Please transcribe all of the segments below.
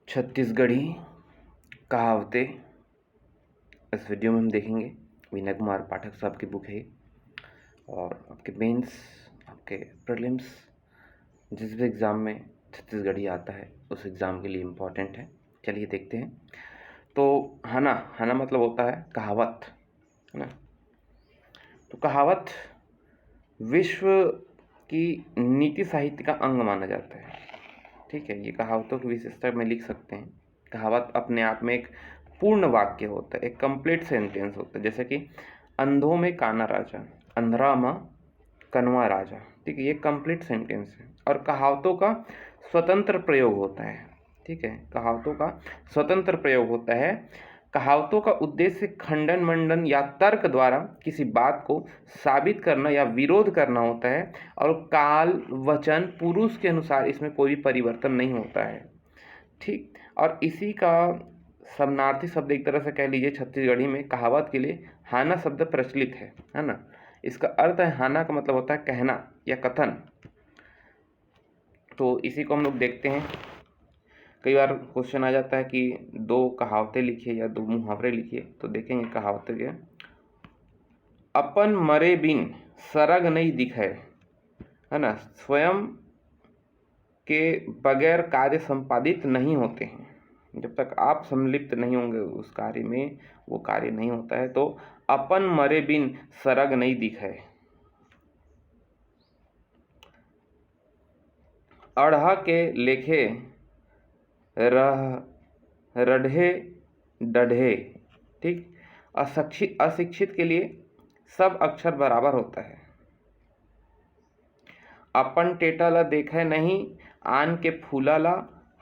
छत्तीसगढ़ी कहावतें इस वीडियो में हम देखेंगे। विनय कुमार पाठक साहब की बुक है और आपके मेंस, आपके प्रीलिम्स, जिस भी एग्ज़ाम में छत्तीसगढ़ी आता है उस एग्ज़ाम के लिए इम्पॉर्टेंट है। चलिए देखते हैं। तो हना मतलब होता है कहावत, है ना। तो कहावत विश्व की नीति साहित्य का अंग माना जाता है। ठीक है, ये कहावतों की विशेषता में लिख सकते हैं। कहावत अपने आप में एक पूर्ण वाक्य होता है, एक कंप्लीट सेंटेंस होता है। जैसे कि अंधों में काना राजा, अंधरा माँ कनवा राजा। ठीक है, ये कंप्लीट सेंटेंस है। और कहावतों का स्वतंत्र प्रयोग होता है। ठीक है, कहावतों का स्वतंत्र प्रयोग होता है। कहावतों का उद्देश्य खंडन मंडन या तर्क द्वारा किसी बात को साबित करना या विरोध करना होता है। और काल वचन पुरुष के अनुसार इसमें कोई भी परिवर्तन नहीं होता है। ठीक, और इसी का समानार्थी शब्द एक तरह से कह लीजिए छत्तीसगढ़ी में कहावत के लिए हाना शब्द प्रचलित है ना। इसका अर्थ है, हाना का मतलब होता है कहना या कथन। तो इसी को हम लोग देखते हैं। कई बार क्वेश्चन आ जाता है कि 2 कहावतें लिखिए या 2 मुहावरे लिखिए। तो देखेंगे कहावतें के, अपन मरे बिन सरग नहीं दिखे, है ना। स्वयं के बगैर कार्य संपादित नहीं होते हैं। जब तक आप सम्मिलित नहीं होंगे उस कार्य में, वो कार्य नहीं होता है। तो अपन मरे बिन सरग नहीं दिखे, अढ़ा के लेखे रढ़े डढ़े। ठीक, अशिक्षित के लिए सब अक्षर बराबर होता है। अपन टेटा ला देखे नहीं, आन के फूला ला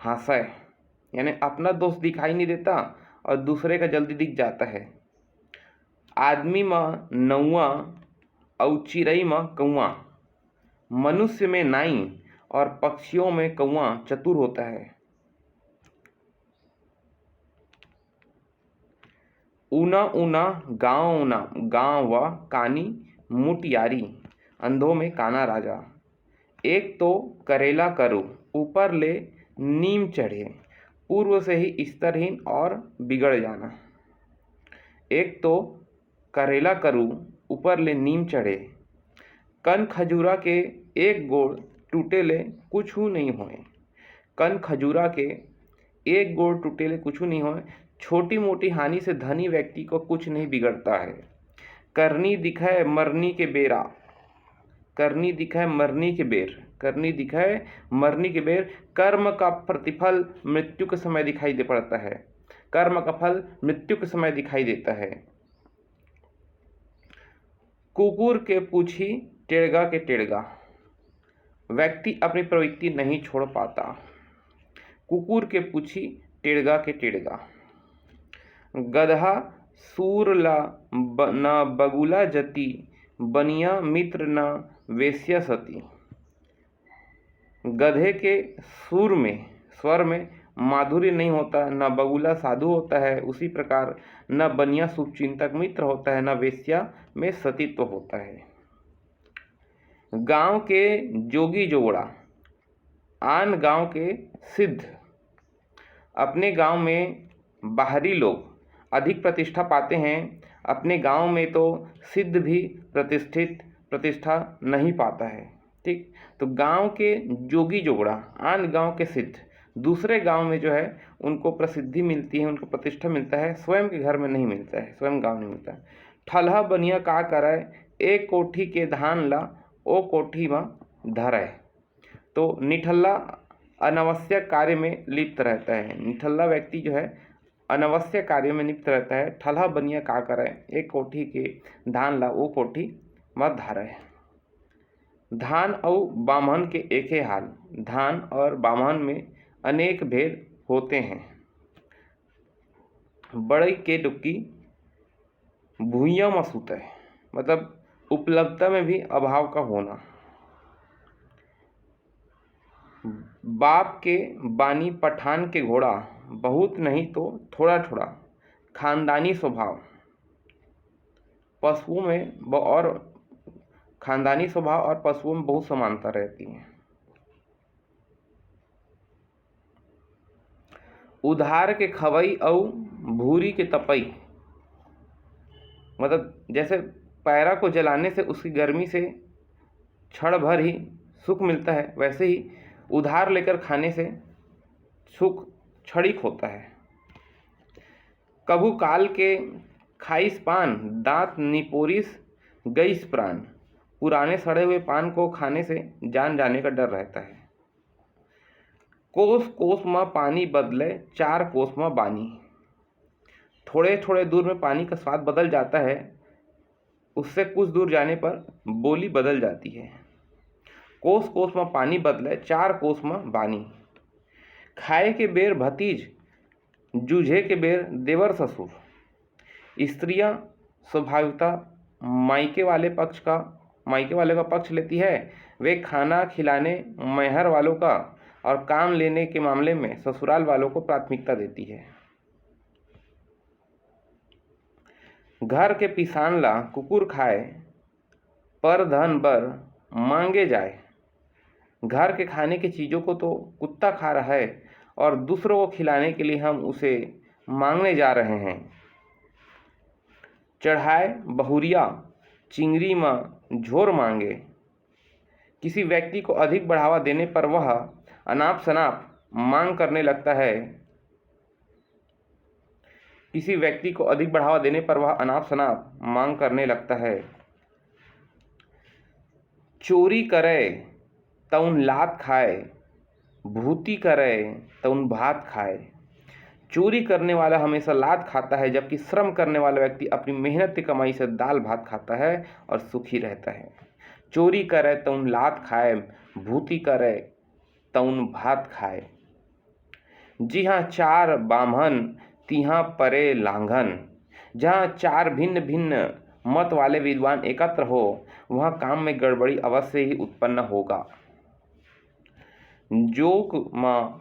हंसे, यानी अपना दोष दिखाई नहीं देता और दूसरे का जल्दी दिख जाता है। आदमी में नौआ और चिड़ई में कौआ, मनुष्य में नाई और पक्षियों में कौआ चतुर होता है। ऊना ऊना गाँव व कानी मुटियारी, अंधों में काना राजा। एक तो करेला करो ऊपर ले नीम चढ़े, पूर्व से ही स्तरहीन और बिगड़ जाना। एक तो करेला करूँ ऊपर ले नीम चढ़े, कन खजूरा के एक गोड़ टूटे ले कुछ नहीं होए। कन खजूरा के एक गोड़ टूटे ले कुछ नहीं होए। छोटी मोटी हानि से धनी व्यक्ति को कुछ नहीं बिगड़ता है। करनी दिखाए मरनी के बेरा, करनी दिखाए मरनी के बेर, करनी दिखाए मरनी के बेर। कर्म का प्रतिफल मृत्यु के समय दिखाई दे पड़ता है। कर्म का फल मृत्यु के समय दिखाई देता है। कुकुर के पूछी टेढ़गा के टेढ़गा, व्यक्ति अपनी प्रवृत्ति नहीं छोड़ पाता। कुकुर के पूछी टेढ़गा के टेढ़गा। गधा सूर ला न बगुला जति, बनिया मित्र न वेश्या सती। गधे के स्वर में माधुर्य नहीं होता, न बगुला साधु होता है उसी प्रकार, न बनिया शुभचिंतक मित्र होता है, न वेश्या में सतीत्व होता है। गांव के जोगी जोड़ा, आन गांव के सिद्ध। अपने गांव में बाहरी लोग अधिक प्रतिष्ठा पाते हैं, अपने गांव में तो सिद्ध भी प्रतिष्ठा नहीं पाता है। ठीक, तो गांव के जोगी जोगड़ा, आन गांव के सिद्ध, दूसरे गांव में जो है उनको प्रसिद्धि मिलती है, उनको प्रतिष्ठा मिलता है, स्वयं के घर में नहीं मिलता है, स्वयं गांव नहीं मिलता है। ठलहा बनिया का करे, एक कोठी के धान ला ओ कोठी में धरे। तो निठल्ला अनावश्यक कार्य में लिप्त रहता है। निठल्ला व्यक्ति जो है अनावश्यक कार्य में लिप्त रहता है। ठल्हा बनिया का करे, एक कोठी के धान ला ओ कोठी मत धारे। धान और बामन के एक ही हाल, धान और बामन में अनेक भेद होते हैं। बड़ई के डुक्की भूइयां में सूते, मतलब उपलब्धता में भी अभाव का होना। बाप के बानी पठान के घोड़ा, बहुत नहीं तो थोड़ा थोड़ा, खानदानी स्वभाव। पशुओं में और खानदानी स्वभाव और पशुओं में बहुत समानता रहती है। उधार के खवई और भूरी के तपई। मतलब जैसे पैरा को जलाने से उसकी गर्मी से क्षण भर ही सुख मिलता है, वैसे ही उधार लेकर खाने से सुख क्षणिक होता है। कभू काल के खाइस पान, दांत निपोरिस गईस प्राण। पुराने सड़े हुए पान को खाने से जान जाने का डर रहता है। कोस कोस में पानी बदले, चार कोस में बानी। थोड़े थोड़े दूर में पानी का स्वाद बदल जाता है, उससे कुछ दूर जाने पर बोली बदल जाती है। कोस कोस में पानी बदले, चार कोस में बानी। खाए के बेर भतीज, जूझे के बेर देवर ससुर। स्त्रियां स्वाभाविकता मायके वाले का पक्ष लेती है। वे खाना खिलाने मैहर वालों का और काम लेने के मामले में ससुराल वालों को प्राथमिकता देती है। घर के पिसान ला कुकुर खाए, पर धन बर मांगे जाए। घर के खाने की चीज़ों को तो कुत्ता खा रहा है और दूसरों को खिलाने के लिए हम उसे मांगने जा रहे हैं। चढ़ाए बहुरिया, चिंगरी में झोर मांगे। किसी व्यक्ति को अधिक बढ़ावा देने पर वह अनाप शनाप मांग करने लगता है। किसी व्यक्ति को अधिक बढ़ावा देने पर वह अनाप शनाप मांग करने लगता है। चोरी करे तउन लात खाए, भूती करे तउन भात खाए। चोरी करने वाला हमेशा लात खाता है, जबकि श्रम करने वाला व्यक्ति अपनी मेहनत की कमाई से दाल भात खाता है और सुखी रहता है। चोरी करे तउन लात खाए, भूती करे तउन भात खाए। जी हाँ, चार बाम्हन तिहाँ परे लांघन। जहाँ चार भिन्न भिन्न मत वाले विद्वान एकत्र हो, वहाँ काम में गड़बड़ी अवश्य ही उत्पन्न होगा। जोक में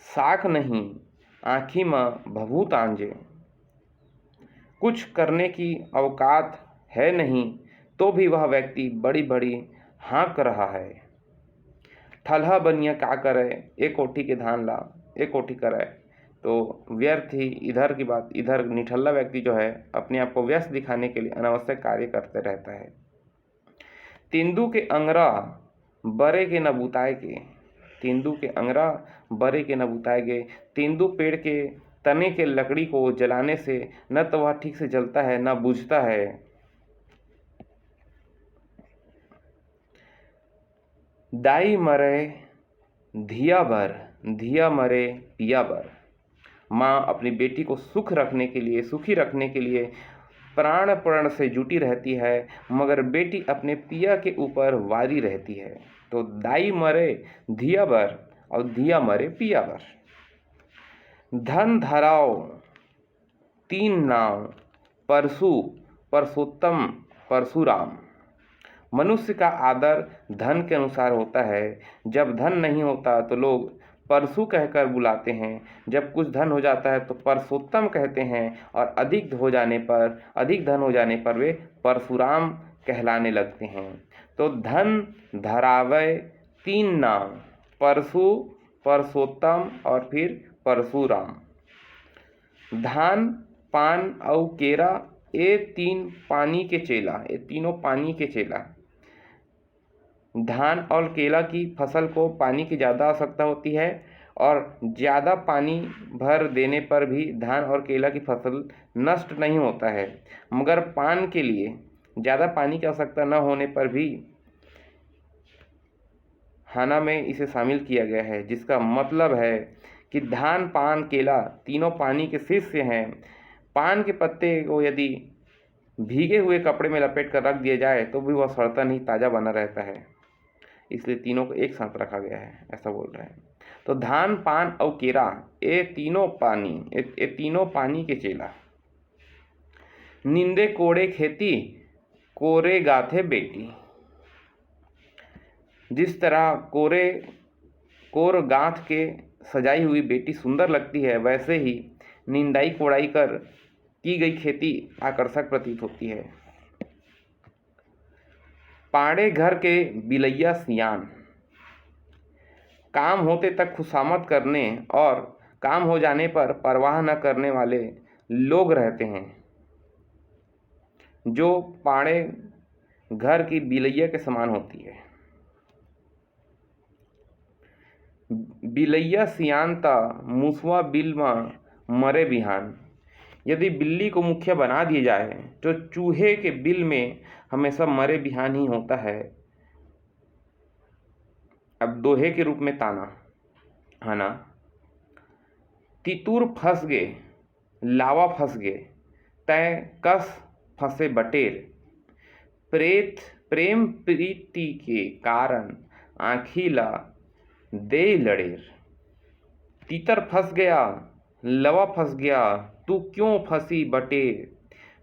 साख नहीं, आँखी में भभूत आंजे। कुछ करने की औकात है नहीं, तो भी वह व्यक्ति बड़ी बड़ी हाँक रहा है। ठल्हा बनिया क्या करे, एक कोठी के धान ला एक कोठी करे। तो व्यर्थ ही इधर की बात, इधर निठल्ला व्यक्ति जो है अपने आप को व्यस्त दिखाने के लिए अनावश्यक कार्य करते रहता है। तेंदू के अंगरा बरे के न बुताए के। तेंदू के अंगरा बरे के न बुताए गए। तेंदू पेड़ के तने के लकड़ी को जलाने से न तो वह ठीक से जलता है न बुझता है। दाई मरे धिया भर, धिया मरे पिया भर। माँ अपनी बेटी को सुखी रखने के लिए प्राण प्रण से जुटी रहती है, मगर बेटी अपने पिया के ऊपर वारी रहती है। तो दाई मरे धिया भर और धिया मरे पिया भर। धन धराओ तीन नाव, परशु परसोत्तम परशुराम। मनुष्य का आदर धन के अनुसार होता है। जब धन नहीं होता तो लोग परशु कहकर बुलाते हैं, जब कुछ धन हो जाता है तो परसोत्तम कहते हैं, और अधिक धन हो जाने पर वे परशुराम कहलाने लगते हैं। तो धन धरावे तीन नाम, परशु परसोत्तम और फिर परशुराम। धान पान और केरा ये तीनों पानी के चेला। धान और केला की फसल को पानी की ज़्यादा आवश्यकता होती है, और ज़्यादा पानी भर देने पर भी धान और केला की फसल नष्ट नहीं होता है। मगर पान के लिए ज़्यादा पानी की आवश्यकता न होने पर भी खाना में इसे शामिल किया गया है, जिसका मतलब है कि धान पान केला तीनों पानी के शिष्य हैं। पान के पत्ते को यदि भीगे हुए कपड़े में लपेट कर रख दिया जाए तो भी वह सड़ता नहीं, ताज़ा बना रहता है। इसलिए तीनों को एक साथ रखा गया है, ऐसा बोल रहे हैं। तो धान पान और केरा ये तीनों पानी के चेला। निंदे कोड़े खेती, कोरे गाथे बेटी। जिस तरह कोर गांथ के सजाई हुई बेटी सुंदर लगती है, वैसे ही निंदाई कोड़ाई कर की गई खेती आकर्षक प्रतीत होती है। पाड़े घर के बिलैया सियान। काम होते तक खुशामद करने और काम हो जाने पर परवाह न करने वाले लोग रहते हैं, जो पाड़े घर की बिलैया के समान होती है। बिलैया सियानता मूसवा बिल में मरे बिहान। यदि बिल्ली को मुखिया बना दिया जाए तो चूहे के बिल में हमेशा मरे बिहान ही होता है। अब दोहे के रूप में ताना है ना। तितुर फंस गे लावा फंस गे, तय कस फंसे बटेर। प्रेम प्रीति के कारण आँखी ला दे लड़ेर। तीतर फंस गया लवा फंस गया, तू क्यों फंसी बटेर।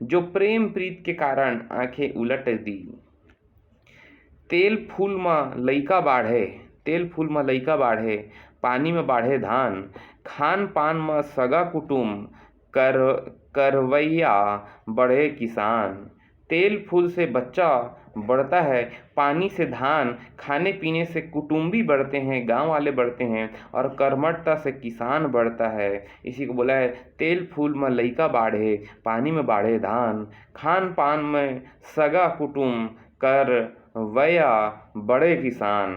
जो प्रेम प्रीत के कारण आंखें उलट दी। तेल फूल में लइका बाढ़े, तेल फूल में लइका बाढ़े, पानी में बाढ़े धान। खान पान में सगा कुटुम करवैया बढ़े किसान। तेल फूल से बच्चा बढ़ता है, पानी से धान, खाने पीने से कुटुंबी बढ़ते हैं, गांव वाले बढ़ते हैं, और कर्मठता से किसान बढ़ता है। इसी को बोला है तेल फूल में लइका बाढ़े, पानी में बाढ़े धान, खान पान में सगा कुटुम करवैया बड़े किसान।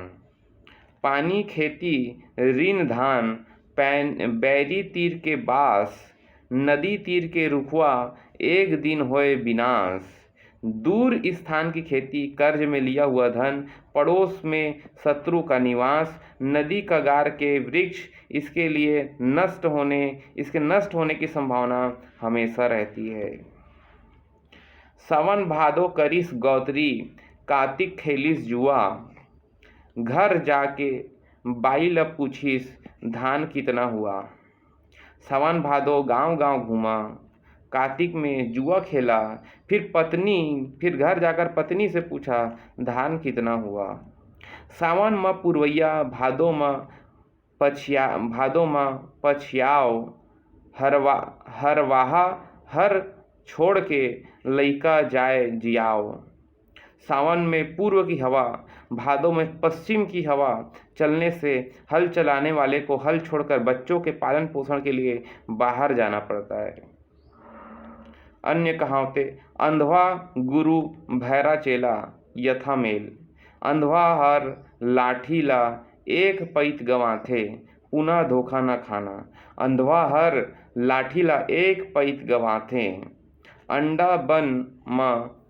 पानी खेती ऋण धान, बैरी तीर के बास, नदी तीर के रुखवा एक दिन होए विनाश। दूर स्थान की खेती, कर्ज में लिया हुआ धन, पड़ोस में शत्रु का निवास, नदी कगार के वृक्ष, इसके नष्ट होने की संभावना हमेशा रहती है। सावन भादो करिस गौतरी, कार्तिक खेलिस जुआ। घर जाके बाई ल पूछिस धान कितना हुआ। सावन भादो गांव गांव घूमा, कार्तिक में जुआ खेला, फिर घर जाकर पत्नी से पूछा धान कितना हुआ। सावन में पुरवैया, भादो में पछियाओ, हरवाहा हर छोड़ के लइका जाए जियाओ। सावन में पूर्व की हवा, भादों में पश्चिम की हवा चलने से हल चलाने वाले को हल छोड़कर बच्चों के पालन पोषण के लिए बाहर जाना पड़ता है। अन्य कहावतें। अंधवा गुरु भैरा चेला यथा मेल। अंधवा हर लाठी ला एक पैत गंवाथे, पुनः धोखा न खाना। अंधवा हर लाठी ला एक पैत गंवाथे। अंडा बन म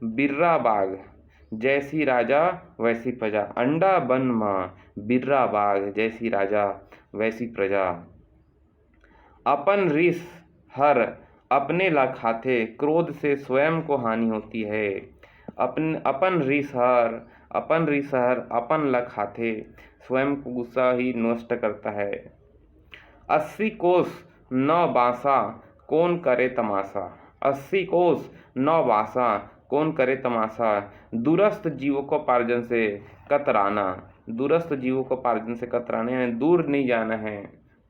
बिर्रा बाग, जैसी राजा वैसी प्रजा। अंडा बन म बिर्रा बाग, जैसी राजा वैसी प्रजा। अपन रिस हर अपने ला खाथे, क्रोध से स्वयं को हानि होती है। अपन रिस हर अपन ला खाथे, स्वयं को गुस्सा ही नष्ट करता है। 80 कोस 9 बासा, कौन करे तमाशा। 80 कोस 9 बासा, कौन करे तमाशा। दूरस्थ जीवों को पार्जन से कतराना। दूरस्थ जीवों को पार्जन से कतराने हैं, दूर नहीं जाना है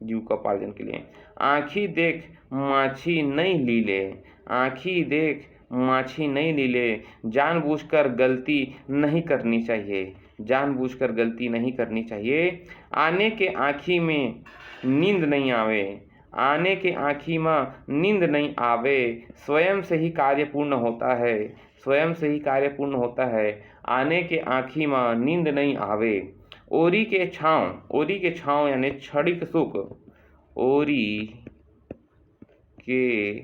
जीव का पार्जन के लिए। आँखी देख माछी नहीं लीले, आँखी देख माछी नहीं लीले। जानबूझकर गलती नहीं करनी चाहिए, जानबूझकर गलती नहीं करनी चाहिए। आने के आँखी में नींद नहीं आवे, आने के आँखी में नींद नहीं आवे। स्वयं से ही कार्य पूर्ण होता है, स्वयं से ही कार्य पूर्ण होता है। आने के आँखी में नींद नहीं आवे। ओरी के छाँव यानी क्षणिक सुख। ओरी के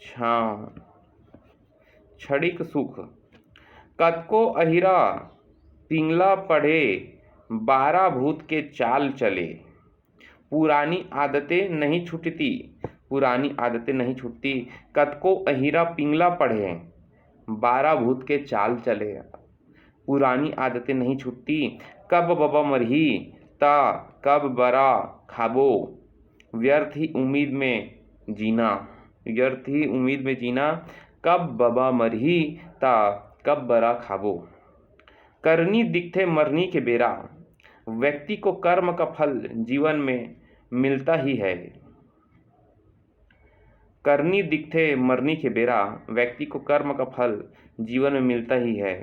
छाँव क्षणिक सुख। कतको अहिरा पिंगला पढ़े, 12 भूत के चाल चले। पुरानी आदतें नहीं छूटती, पुरानी आदतें नहीं छूटती। कतको अहिरा पिंगला पढ़े, 12 भूत के चाल चले। पुरानी आदतें नहीं छूटती। कब बबा मरही ता कब बरा खाबो। व्यर्थ ही उम्मीद में जीना, व्यर्थ ही उम्मीद में जीना। कब बबा मरही ता कब बरा खाबो। करनी दिखते मरनी के बेरा, व्यक्ति को कर्म का फल जीवन में मिलता ही है। करनी दिखते मरनी के बेरा, व्यक्ति को कर्म का फल जीवन में मिलता ही है।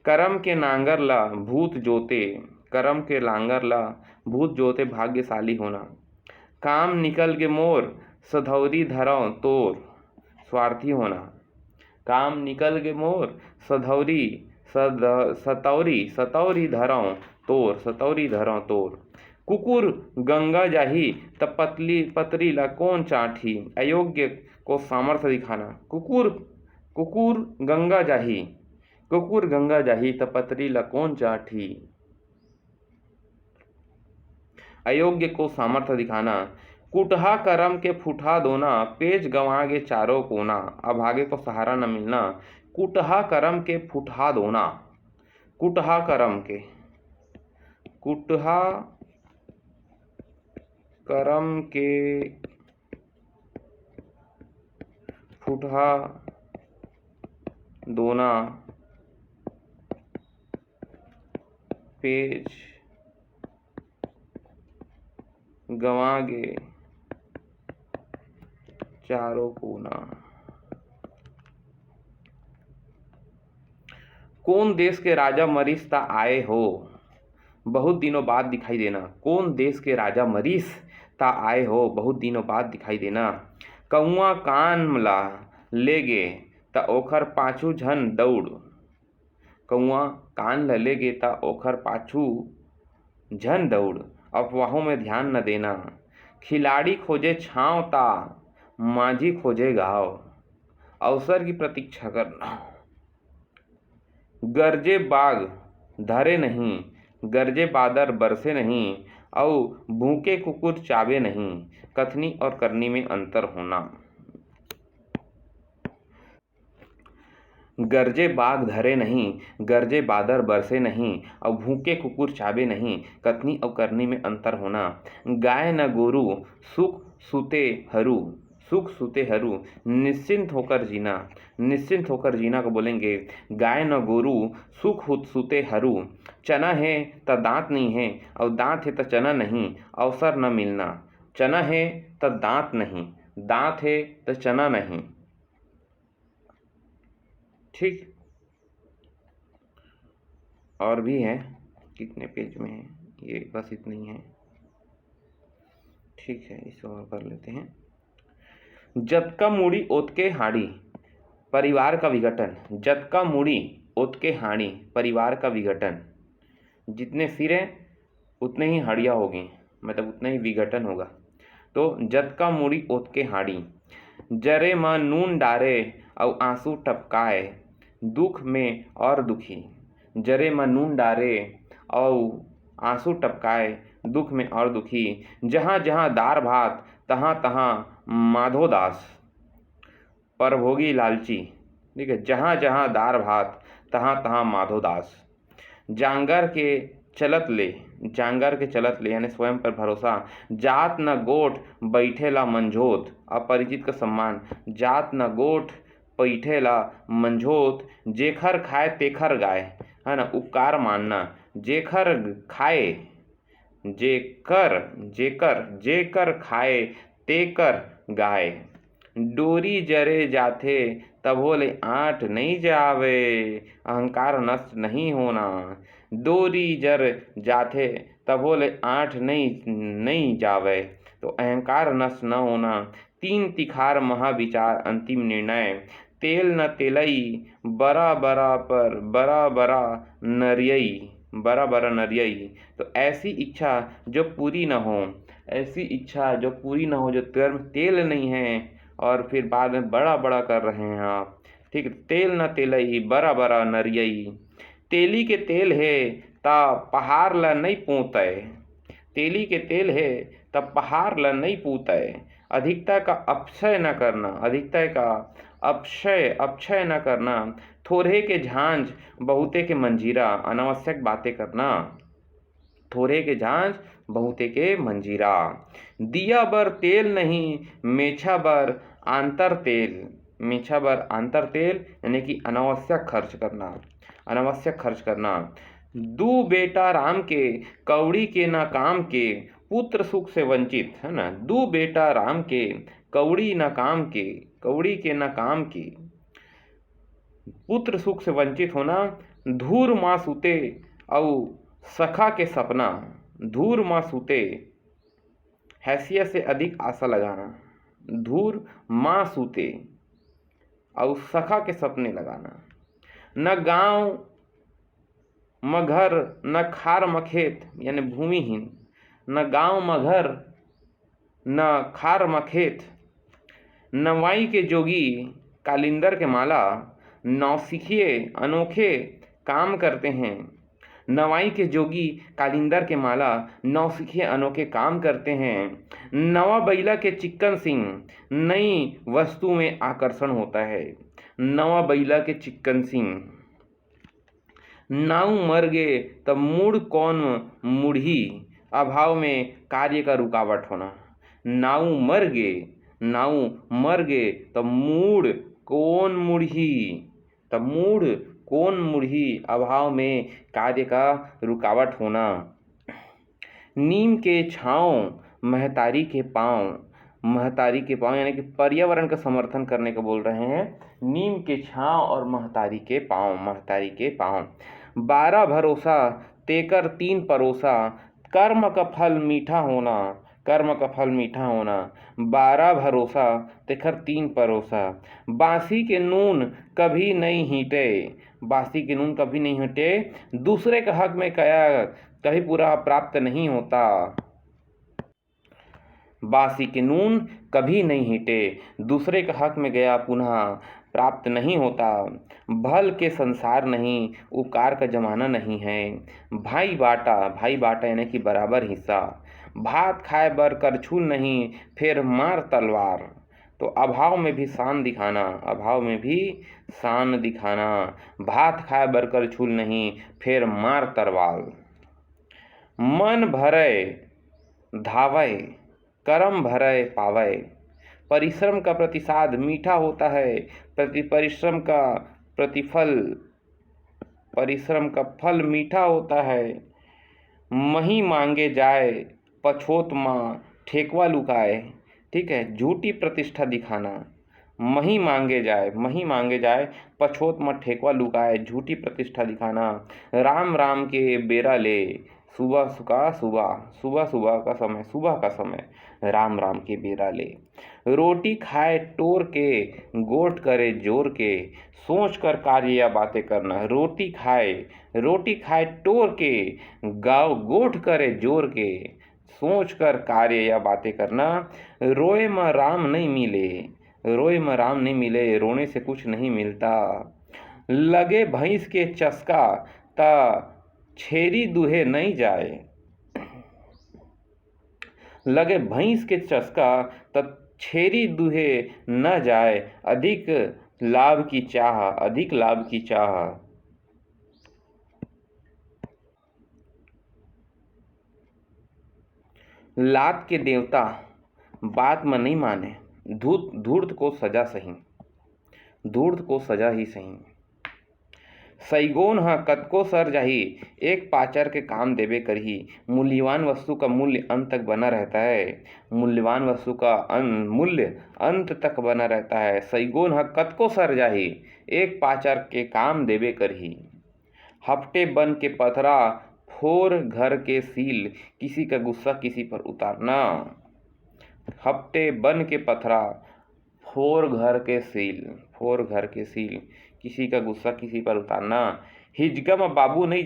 कर्म के नांगर ला भूत जोते, कर्म के नांगर ला भूत जोते भाग्यशाली होना। काम निकल गे मोर सधौरी धरौ तोर, स्वार्थी होना। काम निकल गे मोर सधौरी सतौरी धरौ तोर, सतौरी धरौ तोर। कुकुर गंगा जाही त पतरी ला कौन चाठी, अयोग्य को सामर्थ्य दिखाना। कुकुर गंगा जाही त पतरी ला कौन चाठी, अयोग्य को सामर्थ्य दिखाना। कुटहा करम के फूटा दोना, पेज गंवागे चारों कोना, अभागे को सहारा न मिलना। कुटहा करम के फूटा दोना, कुटहा करम के फूटा दोना, पेज गंवागे चारों कोना। कौन देश के राजा मरीस ता आए हो, बहुत दिनों बाद दिखाई देना। कौन देश के राजा मरीस ता आए हो, बहुत दिनों बाद दिखाई देना। कौआ कान ला ले गे ता ओखर पाछू झन दौड़, कौआ कान ला ले गे ता ओखर पाछू झन दौड़, अफवाहों में ध्यान न देना। खिलाड़ी खोजे छांव ता माझी खोजे गाँव, अवसर की प्रतीक्षा करना। गरजे बाग धरे नहीं, गरजे बादर बरसे नहीं, और भूखे कुकुर चाबे नहीं, कथनी और करनी में अंतर होना। गरजे बाग धरे नहीं, गरजे बादर बरसे नहीं, और भूखे कुकुर चाबे नहीं, कथनी और करनी में अंतर होना। गाय न गोरू सुख सुते हरू, निश्चिंत होकर जीना। निश्चिंत होकर जीना को बोलेंगे गाय न गोरू सुख सुते हरू। चना है त दांत नहीं है, और दांत है त चना नहीं, अवसर न मिलना। चना है त दांत नहीं, दांत है त चना नहीं। ठीक, और भी है, कितने पेज में है ये, बस इतनी है। ठीक है, इसे और कर लेते हैं। जतका मूड़ी ओतके हाड़ी, परिवार का विघटन। जतका मूड़ी ओतके हाड़ी, परिवार का विघटन। जितने सिर हैं उतने ही हाड़ियाँ होगी, मतलब उतना ही विघटन होगा। तो जतका मूड़ी ओतके हाड़ी, जरे माँ नून डारे और आंसू टपकाए, दुख में और दुखी। जरे माँ नून डारे और आंसू टपकाए, दुख में और दुखी। जहाँ जहाँ दार भात तहाँ तहाँ माधोदास, परभोगी लालची। ठीक है, जहाँ जहाँ दार भात तहाँ तहाँ माधोदास। जांगर के चलत ले यानी स्वयं पर भरोसा। जात न गोठ बैठेला मंझोत, अपरिचित का सम्मान। जात न गोठ बैठेला मंझोत, जेखर खाए तेखर गाय, है ना, उपकार मानना। जेखर खाए जेकर खाए तेकर गाय। डोरी जरे जाथे तभो ले आठ नहीं जावे, अहंकार नष्ट नहीं होना। डोरी जर जाथे तभो ले आठ नहीं जावे, तो अहंकार नष्ट न होना। तीन तिखार महाविचार अंतिम निर्णय। तेल न तेलई बरा बरा नरियई। तो ऐसी इच्छा जो पूरी न हो, जो तेल नहीं है और फिर बाद में बड़ा बड़ा कर रहे हैं आप। ठीक है, तेल न तेलई बरा नरियई। तेली के तेल है ता पहाड़ ला नहीं पूतय, तेली के तेल है तब पहाड़ ला नहीं पूतय। अधिकता का अपक्षय न करना। थोड़े के झांझ बहुते के मंजीरा, अनावश्यक बातें करना। थोड़े के झांझ बहुते के मंजीरा। दिया बर तेल नहीं मेछा बर आंतर तेल, यानी कि अनावश्यक खर्च करना। दू बेटा राम के कौड़ी के ना काम के, पुत्र सुख से वंचित, है ना। दू बेटा राम के कौड़ी के ना काम के, पुत्र सुख से वंचित होना। धूर माँ सुते और सखा के सपना, धूर माँ सुते हैसियत से अधिक आशा लगाना, धूर माँ सूते और सखा के सपने लगाना। न गांव म घर न खार म खेत यानी भूमिहीन, न गांव म घर न खार म खेत, नवाई के जोगी कालिंदर के माला, नौसिखिए अनोखे काम करते हैं। नवाई के जोगी कालिंदर के माला, नौसिखिए अनोखे काम करते हैं। नवा बैला के चिक्कन सिंह, नई वस्तु में आकर्षण होता है। नवा बैला के चिक्कन सिंह। नाऊ मर गे तब मूड़ कौन मुढ़ी, अभाव में कार्य का रुकावट होना। नाऊ मर गे तब मूड़ कौन मुढ़ी, अभाव में कार्य का रुकावट होना। नीम के छाँव महतारी के पाँव यानी कि पर्यावरण का समर्थन करने को बोल रहे हैं। नीम के छाँव और महतारी के पाँव। 12 भरोसा तेकर 3 परोसा, कर्म का फल मीठा होना। 12 भरोसा तेकर 3 परोसा, बांसी के नून कभी नहीं हीटे, दूसरे का हक में कया कभी पूरा प्राप्त नहीं होता। बासी के नून कभी नहीं हीटे, दूसरे का हक में गया पुनः प्राप्त नहीं होता। भल के संसार नहीं, उपकार का जमाना नहीं है। भाई बाटा यानी कि बराबर हिस्सा। भात खाए बर करछुल नहीं, फिर मार तलवार। तो अभाव में भी शान दिखाना। भात खाए बर करछुल नहीं, फिर मार तलवार। मन भरय धावय, करम भरय पावय। परिश्रम का प्रतिसाद मीठा होता है, परिश्रम का फल मीठा होता है। मही मांगे जाए पछोत माँ ठेकवा लुकाए। ठीक है, झूठी प्रतिष्ठा दिखाना। मही मांगे जाए पछोत माँ ठेकवा लुकाए, झूठी प्रतिष्ठा दिखाना। राम के बेरा ले, सुबह का समय राम के बेरा ले। रोटी खाए टोर के, गोठ करे जोर के, सोच कर कार्य या बातें करना। रोटी खाए टोर के, गोठ करे जोर के, सोच कर कार्य या बातें करना। रोए में राम नहीं मिले, रोने से कुछ नहीं मिलता। लगे भैंस के चस्का ता छेरी दुहे नहीं जाए। लगे भैंस के चस्का तब छेरी दुहे न जाए, अधिक लाभ की चाह। लात के देवता बात में नहीं माने, धूर्त को सजा ही सही। सैगोन ह कतको सर जाही, एक पाचर के काम देबे करही। मूल्यवान वस्तु का मूल्य अंत तक बना रहता है। सैगोन ह कतको सर जाही, एक पाचर के काम देबे करही। हफ्ते बन के पथरा, फोर घर के सील, किसी का गुस्सा किसी पर उतारना। हफ्ते बन के पथरा, फोर घर के सील, किसी का गुस्सा किसी पर उतारना। हिजगा में बाबू नहीं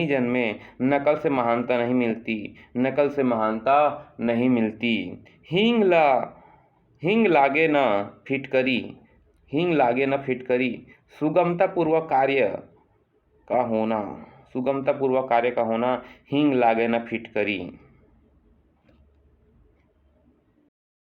जन्मे, नकल से महानता नहीं मिलती। हींग लागे न फिटकरी, सुगमता पूर्वक कार्य का होना। हींग लागे न फिटकरी।